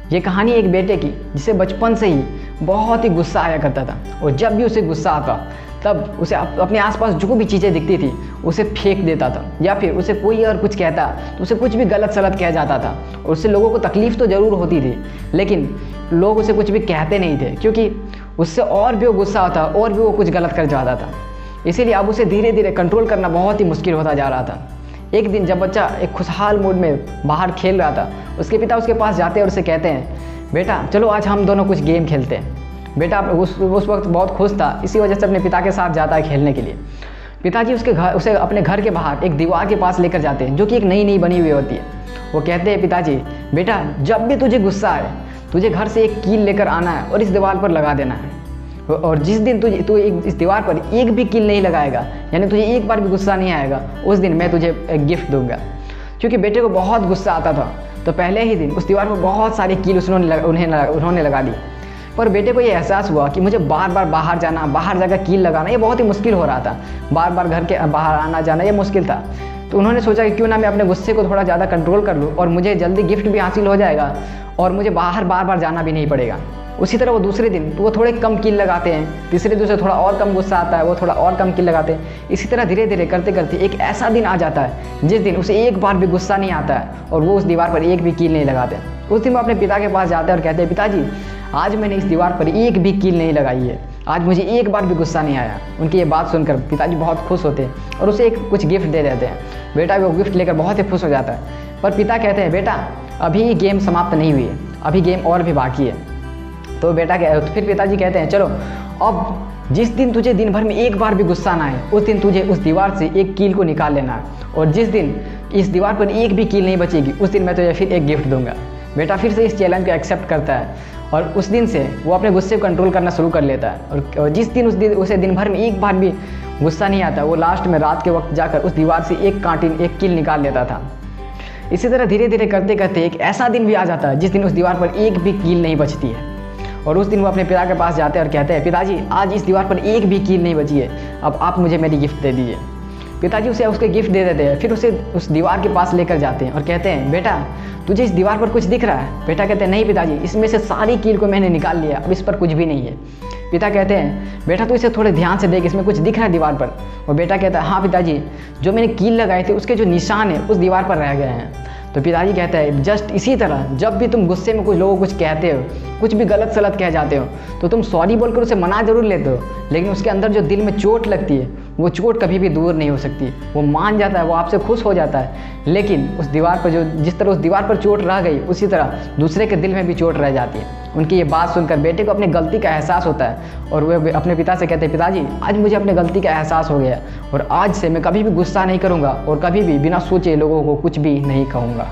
ये कहानी एक बेटे की जिसे बचपन से ही बहुत ही गुस्सा आया करता था, और जब भी उसे गुस्सा आता तब उसे अपने आसपास जो भी चीज़ें दिखती थी उसे फेंक देता था, या फिर उसे कोई और कुछ कहता तो उसे कुछ भी गलत सलत कह जाता था। और उससे लोगों को तकलीफ़ तो ज़रूर होती थी, लेकिन लोग उसे कुछ भी कहते नहीं थे, क्योंकि उससे और भी वो गुस्सा आता और भी वो कुछ गलत कर जाता था। इसीलिए अब उसे धीरे धीरे कंट्रोल करना बहुत ही मुश्किल होता जा रहा था। एक दिन जब बच्चा एक खुशहाल मूड में बाहर खेल रहा था, उसके पिता उसके पास जाते हैं और उसे कहते हैं, बेटा चलो आज हम दोनों कुछ गेम खेलते हैं। बेटा उस वक्त बहुत खुश था, इसी वजह से अपने पिता के साथ जाता है खेलने के लिए। पिताजी उसे अपने घर के बाहर एक दीवार के पास लेकर जाते हैं, जो कि एक नई बनी हुई होती है। वो कहते हैं, पिताजी बेटा जब भी तुझे गुस्सा आए तुझे घर से एक कील लेकर आना है और इस दीवार पर लगा देना है, और जिस दिन तू इस दीवार पर एक भी कील नहीं लगाएगा, यानी तुझे एक बार भी गुस्सा नहीं आएगा, उस दिन मैं तुझे एक गिफ्ट दूंगा। क्योंकि बेटे को बहुत गुस्सा आता था, तो पहले ही दिन उस दीवार पर बहुत सारी कील उन्होंने लगा दी। पर बेटे को ये एहसास हुआ कि मुझे बार बार बाहर जाना, बाहर जाकर कील लगाना ये बहुत ही मुश्किल हो रहा था, बार बार घर के बाहर आना जाना ये मुश्किल था। तो उन्होंने सोचा कि क्यों ना मैं अपने गुस्से को थोड़ा ज़्यादा कंट्रोल कर लूँ और मुझे जल्दी गिफ्ट भी हासिल हो जाएगा और मुझे बाहर बार बार जाना भी नहीं पड़ेगा। उसी तरह वो दूसरे दिन वो थोड़े कम कील लगाते हैं, तीसरे दिन से थोड़ा और कम गुस्सा आता है, वो थोड़ा और कम कील लगाते हैं। इसी तरह धीरे धीरे करते करते एक ऐसा दिन आ जाता है जिस दिन उसे एक बार भी गुस्सा नहीं आता है और वो उस दीवार पर एक भी कील नहीं लगाते। उस दिन वो अपने पिता के पास जाते हैं और कहते हैं, पिताजी आज मैंने इस दीवार पर एक भी कील नहीं लगाई है, आज मुझे एक बार भी गुस्सा नहीं आया। उनकी ये बात सुनकर पिताजी बहुत खुश होते हैं और उसे एक कुछ गिफ्ट दे देते हैं। बेटा वो गिफ्ट लेकर बहुत ही खुश हो जाता है। पर पिता कहते हैं, बेटा अभी गेम समाप्त नहीं हुई है, अभी गेम और भी बाकी है। तो फिर पिताजी कहते हैं, चलो अब जिस दिन तुझे दिन भर में एक बार भी गुस्सा ना आए उस दिन तुझे उस दीवार से एक कील को निकाल लेना है, और जिस दिन इस दीवार पर एक भी कील नहीं बचेगी उस दिन मैं तुझे फिर एक गिफ्ट दूंगा। बेटा फिर से इस चैलेंज को एक्सेप्ट करता है और उस दिन से वो अपने गुस्से को कंट्रोल करना शुरू कर लेता है। और जिस दिन उसे दिन भर में एक बार भी गुस्सा नहीं आता, वो लास्ट में रात के वक्त जाकर उस दीवार से एक कील निकाल लेता था। इसी तरह धीरे धीरे करते करते एक ऐसा दिन भी आ जाता है जिस दिन उस दीवार पर एक भी कील नहीं बचती है, और उस दिन वो अपने पिता के पास जाते हैं और कहते हैं, पिताजी आज इस दीवार पर एक भी कील नहीं बची है, अब आप मुझे मेरी गिफ्ट दे दीजिए। पिताजी उसे उसके गिफ्ट दे देते हैं, फिर उसे उस दीवार के पास लेकर जाते हैं और कहते हैं, बेटा तुझे इस दीवार पर कुछ दिख रहा है? बेटा कहते हैं, नहीं पिताजी इसमें से सारी कील को मैंने निकाल लिया, अब इस पर कुछ भी नहीं है। पिता कहते हैं, बेटा तू इसे थोड़े ध्यान से देख, इसमें कुछ दिख रहा है दीवार पर? और बेटा कहता है, हाँ पिताजी जो मैंने कील लगाए थे उसके जो निशान है उस दीवार पर रह गए हैं। तो पिताजी कहता है, जस्ट इसी तरह जब भी तुम गुस्से में कुछ लोगों को कुछ कहते हो, कुछ भी गलत सलत कह जाते हो, तो तुम सॉरी बोलकर उसे मना जरूर लेते हो, लेकिन उसके अंदर जो दिल में चोट लगती है वो चोट कभी भी दूर नहीं हो सकती। वो मान जाता है, वो आपसे खुश हो जाता है, लेकिन उस दीवार पर जिस तरह उस दीवार पर चोट रह गई उसी तरह दूसरे के दिल में भी चोट रह जाती है। उनकी ये बात सुनकर बेटे को अपनी गलती का एहसास होता है और वे अपने पिता से कहते हैं, पिताजी आज मुझे अपनी गलती का एहसास हो गया और आज से मैं कभी भी गुस्सा नहीं करूँगा और कभी भी बिना सोचे लोगों को कुछ भी नहीं कहूँगा।